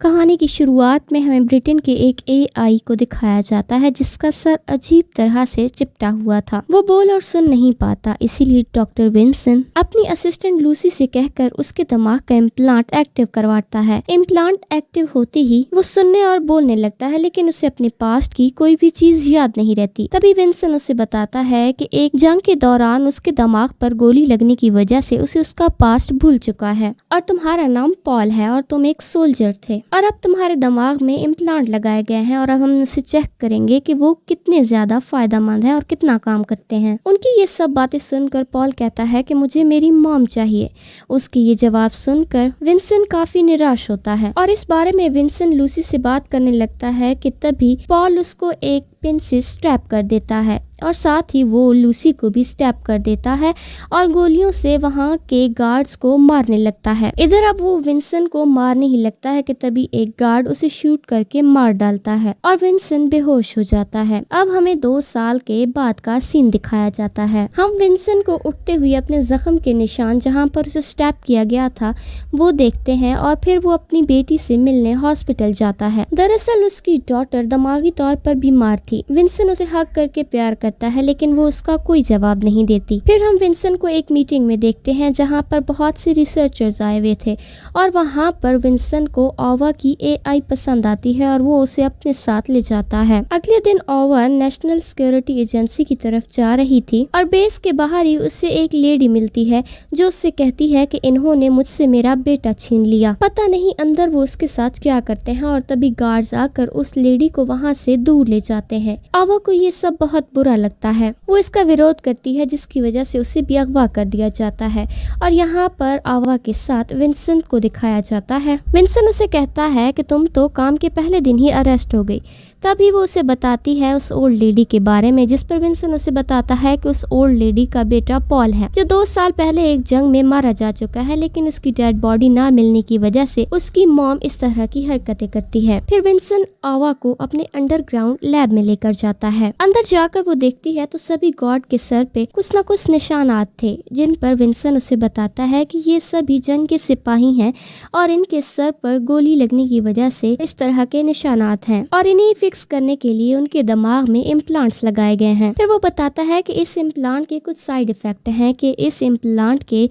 کہانی کی شروعات میں ہمیں برٹن کے ایک AI کو دکھایا جاتا ہے جس کا سر عجیب طرح سے چپٹا ہوا تھا۔ وہ بول اور سن نہیں پاتا، اسی لیے ڈاکٹر ونسن اپنی اسسٹنٹ لوسی سے کہہ کر اس کے دماغ کا امپلانٹ ایکٹیو کرواتا ہے۔ امپلانٹ ایکٹیو ہوتے ہی وہ سننے اور بولنے لگتا ہے، لیکن اسے اپنے پاسٹ کی کوئی بھی چیز یاد نہیں رہتی۔ تبھی ونسن اسے بتاتا ہے کہ ایک جنگ کے دوران اس کے دماغ پر گولی لگنے کی وجہ سے اسے اس کا پاسٹ بھول چکا ہے، اور تمہارا نام پال ہے اور تم ایک سولجر تھے، اور اب تمہارے دماغ میں امپلانٹ لگائے گئے ہیں اور اب ہم اسے چیک کریں گے کہ وہ کتنے زیادہ فائدہ مند ہیں اور کتنا کام کرتے ہیں۔ ان کی یہ سب باتیں سن کر پال کہتا ہے کہ مجھے میری مام چاہیے۔ اس کی یہ جواب سن کر ونسن کافی نراش ہوتا ہے، اور اس بارے میں ونسن لوسی سے بات کرنے لگتا ہے کہ تبھی پال اس کو ایک پن سے اسٹریپ کر دیتا ہے، اور ساتھ ہی وہ لوسی کو بھی اسٹیپ کر دیتا ہے اور گولیوں سے وہاں کے گارڈز کو مارنے لگتا ہے۔ ادھر اب وہ ونسن کو مارنے ہی لگتا ہے کہ تبھی ایک گارڈ اسے شوٹ کر کے مار ڈالتا ہے اور ونسن بے ہوش ہو جاتا ہے۔ اب ہمیں 2 سال کے بعد کا سین دکھایا جاتا ہے۔ ہم ونسن کو اٹھتے ہوئے اپنے زخم کے نشان جہاں پر اسے اسٹیپ کیا گیا تھا وہ دیکھتے ہیں، اور پھر وہ اپنی بیٹی سے ملنے ہاسپٹل جاتا ہے۔ دراصل اس کی ڈاٹر دماغی طور پر بیمار تھی۔ ونسن اسے ہگ کر کے پیار کرتا ہے، لیکن وہ اس کا کوئی جواب نہیں دیتی۔ پھر ہم ونسن کو ایک میٹنگ میں دیکھتے ہیں جہاں پر بہت سے ریسرچرز آئے ہوئے تھے، اور وہاں پر ونسن کو آوا کی AI پسند آتی ہے اور وہ اسے اپنے ساتھ لے جاتا ہے۔ اگلے دن آوا نیشنل سیکورٹی ایجنسی کی طرف جا رہی تھی، اور بیس کے باہر ہی اسے ایک لیڈی ملتی ہے جو اس سے کہتی ہے کہ انہوں نے مجھ سے میرا بیٹا چھین لیا۔ پتہ نہیں اندر وہ اس کے ساتھ کیا کرتے ہیں، اور تبھی گارڈز آ کر اس لیڈی کو وہاں سے دور لے جاتے ہیں۔ آوا کو یہ سب بہت برا لگتا ہے، وہ اس کا ویرودھ کرتی ہے جس کی وجہ سے اسے بھی اغوا کر دیا جاتا ہے، اور یہاں پر آوا کے ساتھ ونسن کو دکھایا جاتا ہے۔ ونسن اسے کہتا ہے کہ تم تو کام کے پہلے دن ہی اریسٹ ہو گئی۔ تبھی وہ اسے بتاتی ہے اس اولڈ لیڈی کے بارے میں، جس پر ونسن اسے بتاتا ہے کہ اس اولڈ لیڈی کا بیٹا پال ہے جو 2 سال پہلے ایک جنگ میں مارا جا چکا ہے، لیکن اس کی ڈیڈ باڈی نہ ملنے کی وجہ سے اس کی موم اس طرح کی حرکتیں کرتی ہے۔ پھر ونسن آوا کو اپنے انڈر گراؤنڈ لیب میں لے کر جاتا ہے۔ اندر جا کر وہ دیکھتی ہے تو سبھی گارڈ کے سر پہ کچھ نہ کچھ نشانات تھے، جن پر ونسن اسے بتاتا ہے کہ یہ سبھی جنگ کے سپاہی ہیں اور ان کے سر پر گولی لگنے کی وجہ سے اس طرح کے نشانات ہیں، اور انہیں فکس کرنے کے لیے ان کے دماغ میں امپلانٹس لگائے گئے ہیں۔ پھر وہ بتاتا ہے کہ اس امپلانٹ کے کچھ سائیڈ ایفیکٹ ہیں کہ اس امپلانٹ کے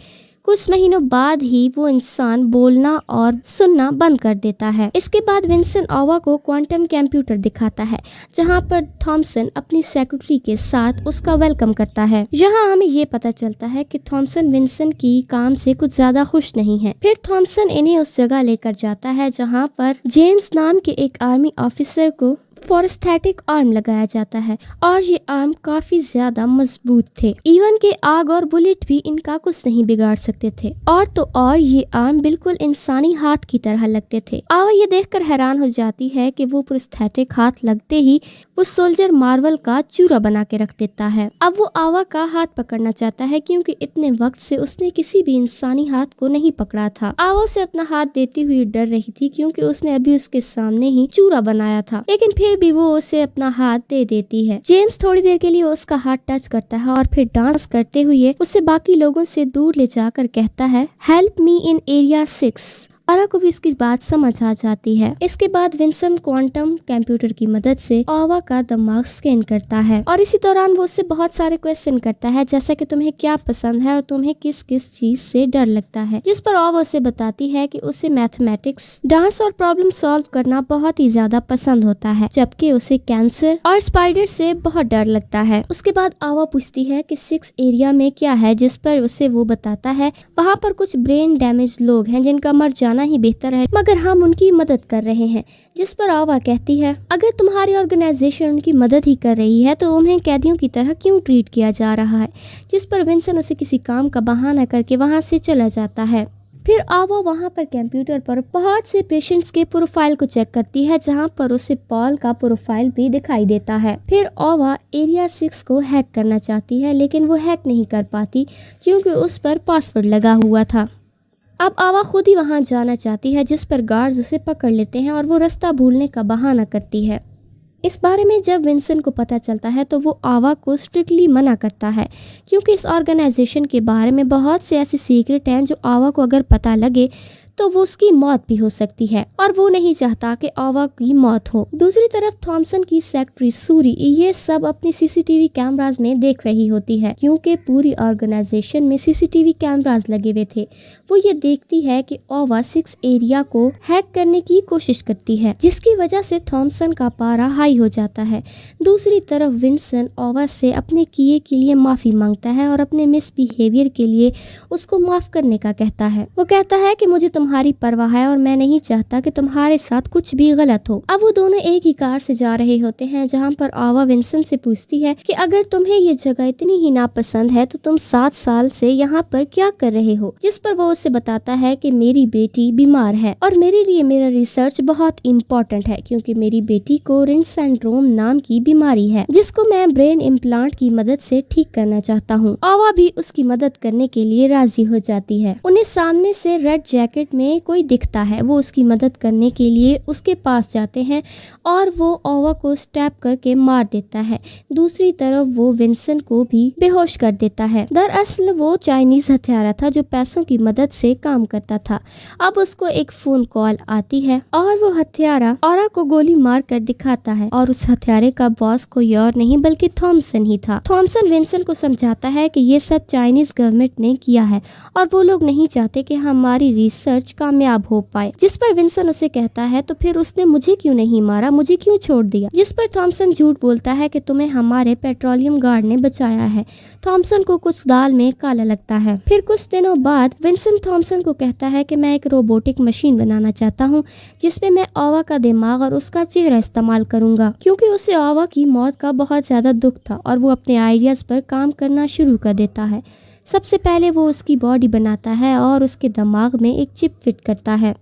کچھ مہینوں بعد ہی وہ انسان بولنا اور سننا بند کر دیتا ہے۔ اس کے بعد ونسن آوا کو کوانٹم کمپیوٹر دکھاتا ہے جہاں پر تھامسن اپنی سیکرٹری کے ساتھ اس کا ویلکم کرتا ہے۔ یہاں ہمیں یہ پتہ چلتا ہے کہ تھامسن ونسن کی کام سے کچھ زیادہ خوش نہیں ہے۔ پھر تھامسن انہیں اس جگہ لے کر جاتا ہے جہاں پر جیمز نام کے ایک آرمی آفیسر کو فورستھیٹک آرم لگایا جاتا ہے، اور یہ آرم کافی زیادہ مضبوط تھے، ایون کہ آگ اور بلٹ بھی ان کا کچھ نہیں بگاڑ سکتے تھے، اور یہ آرم بالکل انسانی ہاتھ کی طرح لگتے تھے۔ آوا یہ دیکھ کر حیران ہو جاتی ہے کہ وہ پروستھیٹک ہاتھ لگتے ہی وہ سولجر مارول کا چورا بنا کے رکھ دیتا ہے۔ اب وہ آوا کا ہاتھ پکڑنا چاہتا ہے کیونکہ اتنے وقت سے اس نے کسی بھی انسانی ہاتھ کو نہیں پکڑا تھا۔ آوا اسے اپنا ہاتھ دیتی ہوئی ڈر رہی تھی کیونکہ اس نے ابھی اس کے سامنے ہی چورا بنایا تھا، لیکن پھر بھی وہ اسے اپنا ہاتھ دے دیتی ہے۔ جیمز تھوڑی دیر کے لیے اس کا ہاتھ ٹچ کرتا ہے اور پھر ڈانس کرتے ہوئے اسے باقی لوگوں سے دور لے جا کر کہتا ہے ہیلپ می ان ایریا 6۔ آرا کو بھی اس کی بات سمجھ آ جاتی ہے۔ اس کے بعد ونسن کوانٹم کمپیوٹر کی مدد سے آوا کا دماغ سکین کرتا ہے، اور اسی دوران وہ اس سے بہت سارے کویسچن کرتا ہے جیسا کہ تمہیں کیا پسند ہے اور تمہیں کس کس چیز سے ڈر لگتا ہے، جس پر آوا اسے بتاتی ہے کہ اسے میتھمیٹکس، ڈانس اور پرابلم سالو کرنا بہت ہی زیادہ پسند ہوتا ہے، جبکہ اسے کینسر اور اسپائڈر سے بہت ڈر لگتا ہے۔ اس کے بعد آوا پوچھتی ہے کہ 6 ایریا میں کیا ہے، جس پر اسے وہ بتاتا ہے وہاں پر کچھ برین ڈیمیج لوگ ہیں جن کا مر جانا ہی بہتر ہے، مگر ہم ان کی مدد کر رہے ہیں، جس پر آوا کہتی ہے اگر تمہاری آرگنائزیشن ان کی مدد ہی کر رہی ہے تو انہیں قیدیوں کی طرح کیوں ٹریٹ کیا جا رہا ہے، جس پر ونسن اسے کسی کام کا بہانہ کر کے وہاں سے چلا جاتا ہے۔ پھر آوا وہاں پر کمپیوٹر پر بہت سے پیشنٹس کے پروفائل کو چیک کرتی ہے جہاں پر اسے پال کا پروفائل بھی دکھائی دیتا ہے۔ پھر آوا ایریا 6 کو ہیک کرنا چاہتی ہے لیکن وہ ہیک نہیں کر پاتی کیونکہ اس پر پاسورڈ لگا ہوا تھا۔ اب آوا خود ہی وہاں جانا چاہتی ہے جس پر گارڈز اسے پکڑ لیتے ہیں اور وہ رستہ بھولنے کا بہانہ کرتی ہے۔ اس بارے میں جب ونسن کو پتہ چلتا ہے تو وہ آوا کو اسٹرکٹلی منع کرتا ہے کیونکہ اس آرگنائزیشن کے بارے میں بہت سے ایسے سیکرٹ ہیں جو آوا کو اگر پتہ لگے تو وہ اس کی موت بھی ہو سکتی ہے اور وہ نہیں چاہتا کہ آوا کی موت ہو۔ دوسری طرف تھامسن کی سیکرٹری سوری یہ سب اپنی سی سی ٹی وی کیمراز میں دیکھ رہی ہوتی ہے، کیونکہ پوری آرگنائزیشن میں سی سی ٹی وی کیمراز لگے ہوئے تھے۔ وہ یہ دیکھتی ہے کہ آوا 6 ایریا کو ہیک کرنے کی کوشش کرتی ہے، جس کی وجہ سے تھامسن کا پارا ہائی ہو جاتا ہے۔ دوسری طرف ونسن آوا سے اپنے کیے کے لیے معافی مانگتا ہے اور اپنے مس بیہیویئر کے لیے اس کو معاف کرنے کا کہتا ہے۔ وہ کہتا ہے کہ مجھے تمہاری پرواہ ہے اور میں نہیں چاہتا کہ تمہارے ساتھ کچھ بھی غلط ہو۔ اب وہ دونوں ایک ہی کار سے جا رہے ہوتے ہیں، جہاں پر آوا ونسن سے پوچھتی ہے کہ اگر تمہیں یہ جگہ اتنی ہی ناپسند ہے تو تم 7 سال سے یہاں پر کیا کر رہے ہو، جس پر وہ اسے بتاتا ہے کہ میری بیٹی بیمار ہے اور میرے لیے میرا ریسرچ بہت امپورٹنٹ ہے، کیونکہ میری بیٹی کو رن سنڈروم نام کی بیماری ہے جس کو میں برین امپلانٹ کی مدد سے ٹھیک کرنا چاہتا ہوں۔ آوا بھی اس کی مدد کرنے کے لیے راضی ہو جاتی ہے۔ انہیں سامنے سے ریڈ جیکٹ میں کوئی دکھتا ہے، وہ اس کی مدد کرنے کے لیے اس کے پاس جاتے ہیں اور وہ آوا کو اسٹیپ کر کے مار دیتا ہے۔ دوسری طرف وہ ونسن کو بھی بے ہوش کر دیتا ہے۔ دراصل وہ چائنیز ہتھیارہ تھا جو پیسوں کی مدد سے کام کرتا تھا۔ اب اس کو ایک فون کال آتی ہے اور وہ ہتھیارہ آرا کو گولی مار کر دکھاتا ہے اور اس ہتھیارے کا باس کوئی اور نہیں بلکہ تھامسن ہی تھا۔ تھامسن ونسن کو سمجھاتا ہے کہ یہ سب چائنیز گورنمنٹ نے کیا ہے اور وہ لوگ نہیں چاہتے کہ ہماری ریسرچ کامیاب ہو پائے، جس پر ونسن اسے کہتا ہے تو پھر اس نے مجھے کیوں نہیں مارا، مجھے کیوں چھوڑ دیا، جس پر تھامسن جھوٹ بولتا ہے کہ تمہیں ہمارے پیٹرولیم گارڈ نے بچایا ہے۔ تھامسن کو کچھ دال میں کالا لگتا ہے۔ پھر کچھ دنوں بعد ونسن تھامسن کو کہتا ہے کہ میں ایک روبوٹک مشین بنانا چاہتا ہوں جس میں آوا کا دماغ اور اس کا چہرہ استعمال کروں گا، کیونکہ اسے آوا کی موت کا بہت زیادہ دکھ تھا اور وہ اپنے آئیڈیاز پر کام کرنا شروع کر دیتا ہے۔ سب سے پہلے وہ اس کی باڈی بناتا ہے اور اس کے دماغ میں ایک چپ فٹ کرتا ہے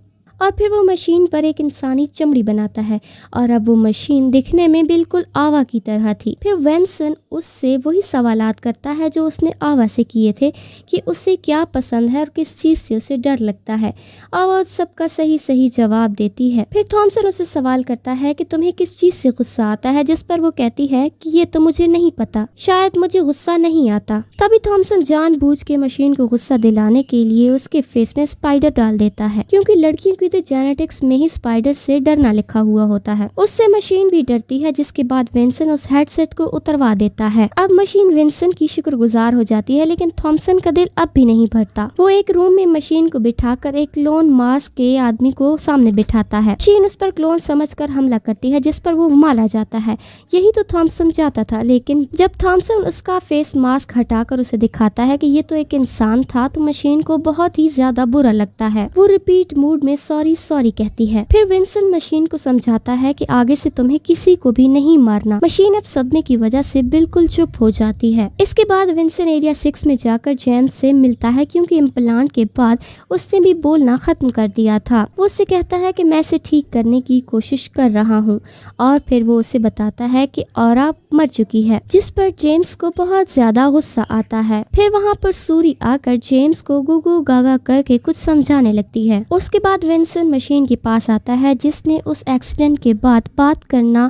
اور پھر وہ مشین پر ایک انسانی چمڑی بناتا ہے اور اب وہ مشین دکھنے میں بالکل آوا کی طرح تھی۔ پھر ونسن اس سے وہی سوالات کرتا ہے جو اس نے آوا سے کیے تھے کہ اسے کیا پسند ہے اور کس چیز سے اسے ڈر لگتا ہے۔ آوا سب کا صحیح جواب دیتی ہے۔ پھر تھامسن اسے سوال کرتا ہے کہ تمہیں کس چیز سے غصہ آتا ہے، جس پر وہ کہتی ہے کہ یہ تو مجھے نہیں پتا، شاید مجھے غصہ نہیں آتا۔ تبھی تھامسن جان بوجھ کے مشین کو غصہ دلانے کے لیے اس کے فیس میں اسپائڈر ڈال دیتا ہے، کیونکہ لڑکیوں کی تو جینیٹکس میں ہی اسپائڈر سے ڈرنا لکھا ہوا ہوتا ہے۔ اس سے مشین بھی ڈرتی ہے، جس کے بعد ونسن اس ہیڈ سیٹ کو اتروا دیتا ہے۔ اب مشین ونسن کی شکر گزار ہو جاتی ہے، لیکن تھامسن کا دل اب بھی نہیں بھرتا۔ وہ ایک روم میں مشین کو بٹھا کر ایک کلون ماسک کے آدمی کو سامنے بٹھاتا ہے۔ مشین اس پر کلون سمجھ کر حملہ کرتی ہے، جس پر وہ مارا جاتا ہے۔ یہی تو تھامسن چاہتا تھا، لیکن جب تھامسن اس کا فیس ماسک ہٹا کر اسے دکھاتا ہے کہ یہ تو ایک انسان تھا، تو مشین کو بہت ہی زیادہ برا لگتا ہے۔ وہ ریپیٹ موڈ میں سوری کہتی ہے۔ پھر ونسن مشین کو سمجھاتا ہے کہ آگے سے تمہیں کسی کو بھی نہیں مارنا۔ مشین اب صدمے کی وجہ سے بالکل چپ ہو جاتی ہے۔ اس کے بعد ونسن ایریا 6 میں جا کر جیمز سے ملتا ہے، کیونکہ امپلانٹ کے بعد اس نے بھی بولنا ختم کر دیا تھا۔ وہ اسے کہتا ہے کہ میں اسے ٹھیک کرنے کی کوشش کر رہا ہوں اور پھر وہ اسے بتاتا ہے کہ آرا مر چکی ہے، جس پر جیمز کو بہت زیادہ غصہ آتا ہے۔ پھر وہاں پر سوری آ کر جیمز کو گو گاگا کر کے کچھ سمجھانے لگتی ہے۔ اس کے بعد ونسن مشین کے پاس آتا ہے، جس نے اس ایکسیڈنٹ کے بعد بات کرنا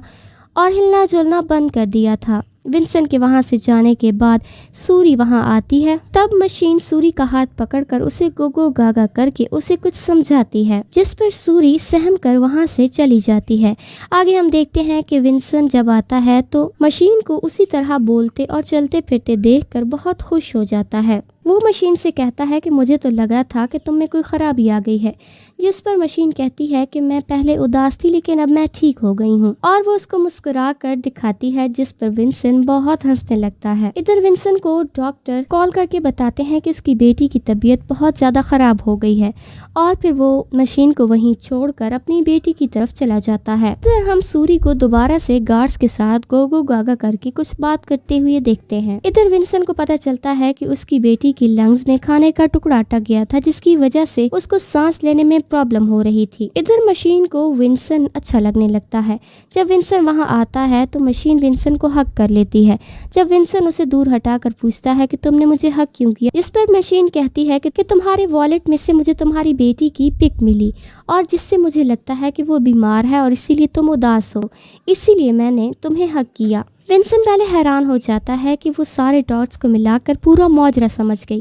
اور ہلنا جلنا بند کر دیا تھا۔ ونسن کے وہاں سے جانے کے بعد سوری وہاں آتی ہے، تب مشین سوری کا ہاتھ پکڑ کر اسے گو گاگا کر کے اسے کچھ سمجھاتی ہے، جس پر سوری سہم کر وہاں سے چلی جاتی ہے۔ آگے ہم دیکھتے ہیں کہ ونسن جب آتا ہے تو مشین کو اسی طرح بولتے اور چلتے پھرتے دیکھ کر بہت خوش ہو جاتا ہے۔ وہ مشین سے کہتا ہے کہ مجھے تو لگا تھا کہ تم میں کوئی خرابی آ گئی ہے، جس پر مشین کہتی ہے کہ میں پہلے اداس تھی لیکن اب میں ٹھیک ہو گئی ہوں، اور وہ اس کو مسکرا کر دکھاتی ہے، جس پر ونسن بہت ہنسنے لگتا ہے۔ ادھر ونسن کو ڈاکٹر کال کر کے بتاتے ہیں کہ اس کی بیٹی کی طبیعت بہت زیادہ خراب ہو گئی ہے، اور پھر وہ مشین کو وہیں چھوڑ کر اپنی بیٹی کی طرف چلا جاتا ہے۔ ادھر ہم سوری کو دوبارہ سے گارڈز کے ساتھ گو گاگا کر کے کچھ بات کرتے ہوئے دیکھتے ہیں۔ ادھر ونسن کو پتا چلتا ہے کہ اس کی بیٹی کی لنگز میں کھانے کا ٹکڑا اٹک گیا تھا، جس کی وجہ سے اس کو سانس لینے میں پرابلم ہو رہی تھی۔ ادھر مشین کو ونسن اچھا لگنے لگتا ہے۔ جب ونسن وہاں آتا ہے تو مشین ونسن کو ہگ کر لیتی ہے۔ جب ونسن اسے دور ہٹا کر پوچھتا ہے کہ تم نے مجھے ہگ کیوں کیا، اس پر مشین کہتی ہے کہ تمہارے والیٹ میں سے مجھے تمہاری بیٹی کی پک ملی، اور جس سے مجھے لگتا ہے کہ وہ بیمار ہے اور اسی لیے تم اداس ہو، اسی لیے میں نے تمہیں ہگ کیا۔ ونسن پہلے حیران ہو جاتا ہے کہ وہ سارے ڈاٹس کو ملا کر پورا ماجرا سمجھ گئی،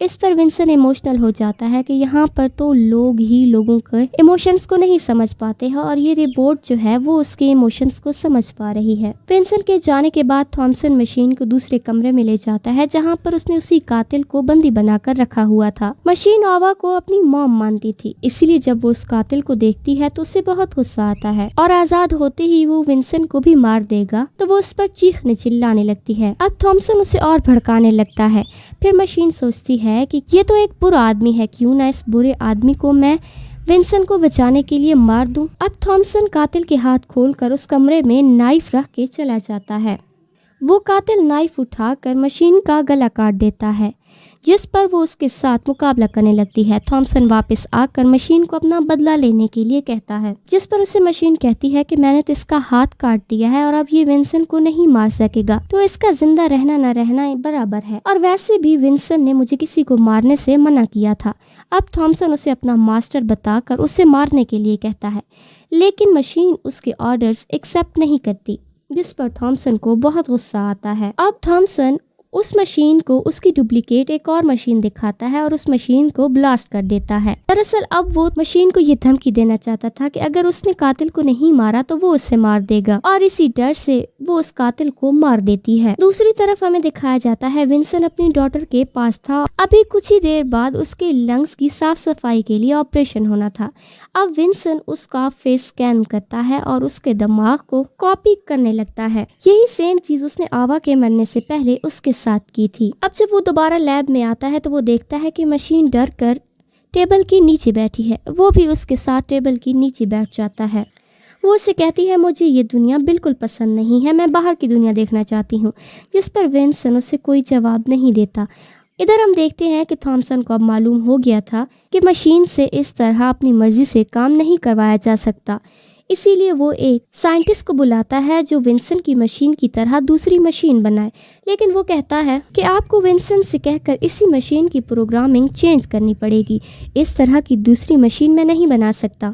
اس پر ونسن ایموشنل ہو جاتا ہے کہ یہاں پر تو لوگ ہی لوگوں کے ایموشنز کو نہیں سمجھ پاتے ہیں اور یہ روبوٹ جو ہے وہ اس کے ایموشنز کو سمجھ پا رہی ہے۔ ونسن کے جانے کے بعد تھامسن مشین کو دوسرے کمرے میں لے جاتا ہے جہاں پر اس نے اسی قاتل کو بندی بنا کر رکھا ہوا تھا۔ مشین آوا کو اپنی موم مانتی تھی، اسی لیے جب وہ اس قاتل کو دیکھتی ہے تو اسے بہت غصہ آتا ہے اور آزاد ہوتے ہی وہ ونسن کو بھی مار دے گا تو وہ اس پر چیخنے چلانے لگتی ہے۔ اب تھامسن اسے اور بھڑکانے لگتا ہے۔ پھر مشین سوچتی ہے کہ یہ تو ایک برا آدمی ہے، کیوں نہ اس برے آدمی کو میں ونسن کو بچانے کے لیے مار دوں۔ اب تھامسن قاتل کے ہاتھ کھول کر اس کمرے میں نائف رکھ کے چلا جاتا ہے۔ وہ قاتل نائف اٹھا کر مشین کا گلا کاٹ دیتا ہے، جس پر وہ اس کے ساتھ مقابلہ کرنے لگتی ہے۔ تھامسن واپس آ کر مشین کو اپنا بدلہ لینے کے لیے کہتا ہے، جس پر اسے مشین کہتی ہے کہ میں نے تو اس کا ہاتھ کاٹ دیا ہے اور اب یہ ونسن کو نہیں مار سکے گا، تو اس کا زندہ رہنا نہ رہنا برابر ہے، اور ویسے بھی ونسن نے مجھے کسی کو مارنے سے منع کیا تھا۔ اب تھامسن اسے اپنا ماسٹر بتا کر اسے مارنے کے لیے کہتا ہے، لیکن مشین اس کے آرڈرز ایکسیپٹ نہیں کرتی، جس پر تھامسن کو بہت غصہ آتا ہے۔ اب تھامسن اس مشین کو اس کی ڈپلیکیٹ ایک اور مشین دکھاتا ہے اور اس مشین کو بلاسٹ کر دیتا ہے۔ دراصل اب وہ مشین کو یہ دھمکی دینا چاہتا تھا کہ اگر اس نے قاتل کو نہیں مارا تو وہ اسے مار دے گا، اور اسی ڈر سے وہ اس قاتل کو مار دیتی ہے۔ دوسری طرف ہمیں دکھایا جاتا ہے ونسن اپنی ڈاٹر کے پاس تھا، ابھی کچھ ہی دیر بعد اس کے لنگز کی صاف صفائی کے لیے آپریشن ہونا تھا۔ اب ونسن اس کا فیس اسکین کرتا ہے اور اس کے دماغ کو کاپی کرنے لگتا ہے۔ یہی سیم چیز اس نے آوا کے مرنے سے پہلے اس کے ساتھ کی تھی۔ اب جب وہ دوبارہ لیب میں آتا ہے تو وہ دیکھتا ہے کہ مشین ڈر کر ٹیبل کے نیچے بیٹھی ہے، وہ بھی اس کے ساتھ ٹیبل کے نیچے بیٹھ جاتا ہے۔ وہ اسے کہتی ہے، مجھے یہ دنیا بالکل پسند نہیں ہے، میں باہر کی دنیا دیکھنا چاہتی ہوں، جس پر ونسن اسے کوئی جواب نہیں دیتا۔ ادھر ہم دیکھتے ہیں کہ تھامسن کو اب معلوم ہو گیا تھا کہ مشین سے اس طرح اپنی مرضی سے کام نہیں کروایا جا سکتا، اسی لیے وہ ایک سائنٹسٹ کو بلاتا ہے جو ونسن کی مشین کی طرح دوسری مشین بنائے، لیکن وہ کہتا ہے کہ آپ کو ونسن سے کہہ کر اسی مشین کی پروگرامنگ چینج کرنی پڑے گی، اس طرح کی دوسری مشین میں نہیں بنا سکتا۔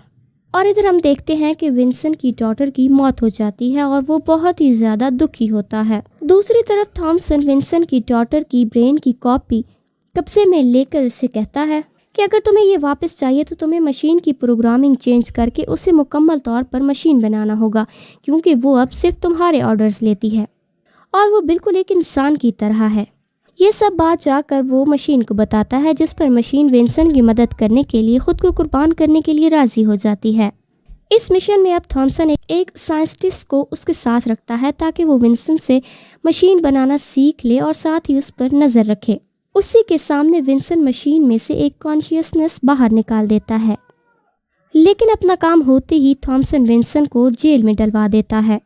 اور ادھر ہم دیکھتے ہیں کہ ونسن کی ڈاٹر کی موت ہو جاتی ہے اور وہ بہت ہی زیادہ دکھی ہوتا ہے۔ دوسری طرف تھامسن ونسن کی ڈاٹر کی برین کی کاپی قبضے میں لے کر اسے کہتا ہے کہ اگر تمہیں یہ واپس چاہیے تو تمہیں مشین کی پروگرامنگ چینج کر کے اسے مکمل طور پر مشین بنانا ہوگا، کیونکہ وہ اب صرف تمہارے آرڈرز لیتی ہے اور وہ بالکل ایک انسان کی طرح ہے۔ یہ سب بات جا کر وہ مشین کو بتاتا ہے، جس پر مشین ونسن کی مدد کرنے کے لیے خود کو قربان کرنے کے لیے راضی ہو جاتی ہے۔ اس مشن میں اب تھامسن ایک سائنٹسٹ کو اس کے ساتھ رکھتا ہے تاکہ وہ ونسن سے مشین بنانا سیکھ لے اور ساتھ ہی اس پر نظر رکھے۔ اسی کے سامنے ونسن مشین میں سے ایک کانشیسنس باہر نکال دیتا ہے، لیکن اپنا کام ہوتے ہی تھامسن ونسن کو جیل میں ڈلوا دیتا ہے۔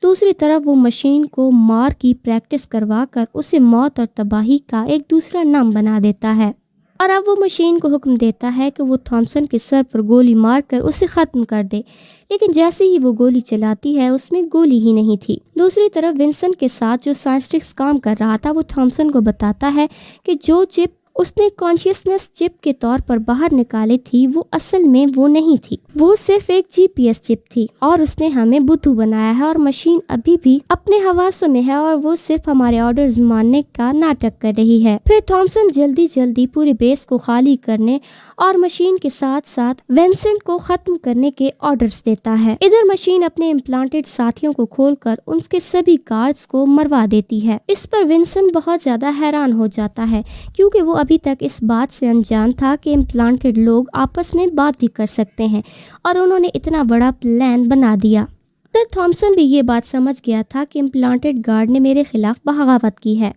دوسری طرف وہ مشین کو مار کی پریکٹس کروا کر اسے موت اور تباہی کا ایک دوسرا نام بنا دیتا ہے، اور اب وہ مشین کو حکم دیتا ہے کہ وہ تھامسن کے سر پر گولی مار کر اسے ختم کر دے، لیکن جیسے ہی وہ گولی چلاتی ہے اس میں گولی ہی نہیں تھی۔ دوسری طرف ونسن کے ساتھ جو سائنٹسٹ کام کر رہا تھا وہ تھامسن کو بتاتا ہے کہ جو چپ اس نے کانشیسنس چپ کے طور پر باہر نکالی تھی وہ اصل میں وہ نہیں تھی، وہ صرف ایک جی پی ایس چپ تھی، اور اس نے ہمیں بدھو بنایا ہے، اور مشین ابھی بھی اپنے حواسوں میں ہے اور وہ صرف ہمارے آرڈرز ماننے کا ناٹک کر رہی ہے۔ پھر تھامسن جلدی پورے بیس کو خالی کرنے اور مشین کے ساتھ ساتھ ونسنٹ کو ختم کرنے کے آرڈرز دیتا ہے۔ ادھر مشین اپنے امپلانٹڈ ساتھیوں کو کھول کر ان کے سبھی گارڈز کو مروا دیتی ہے۔ اس پر ونسنٹ بہت زیادہ حیران ہو جاتا ہے، کیونکہ وہ ابھی تک اس بات سے انجان تھا کہ امپلانٹڈ لوگ آپس میں بات بھی کر سکتے ہیں، اور انہوں نے اتنا بڑا پلان بنا دیا۔ ادھر تھامسن بھی یہ بات سمجھ گیا تھا کہ امپلانٹڈ گارڈ نے میرے خلاف بغاوت کی ہے،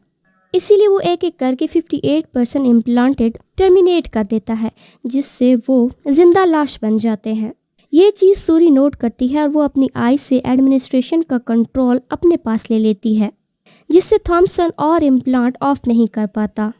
اسی لیے وہ ایک ایک کر کے 58% امپلانٹڈ ٹرمینیٹ کر دیتا ہے، جس سے وہ زندہ لاش بن جاتے ہیں۔ یہ چیز سوری نوٹ کرتی ہے اور وہ اپنی آئی سے ایڈمنسٹریشن کا کنٹرول اپنے پاس لے لیتی ہے، جس سے تھامسن اور امپلانٹ آف نہیں کر پاتا۔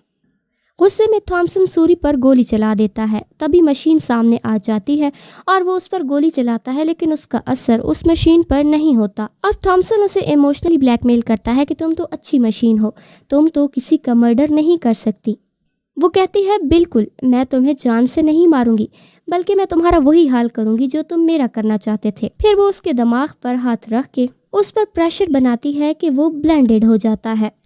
غصے میں تھامسن سوری پر گولی چلا دیتا ہے، تبھی مشین سامنے آ جاتی ہے اور وہ اس پر گولی چلاتا ہے، لیکن اس کا اثر اس مشین پر نہیں ہوتا۔ اب تھامسن اسے ایموشنلی بلیک میل کرتا ہے کہ تم تو اچھی مشین ہو، تم تو کسی کا مرڈر نہیں کر سکتی۔ وہ کہتی ہے، بالکل، میں تمہیں جان سے نہیں ماروں گی، بلکہ میں تمہارا وہی حال کروں گی جو تم میرا کرنا چاہتے تھے۔ پھر وہ اس کے دماغ پر ہاتھ رکھ کے اس پر پریشر بناتی ہے کہ وہ بلینڈڈ ہو جاتا ہے۔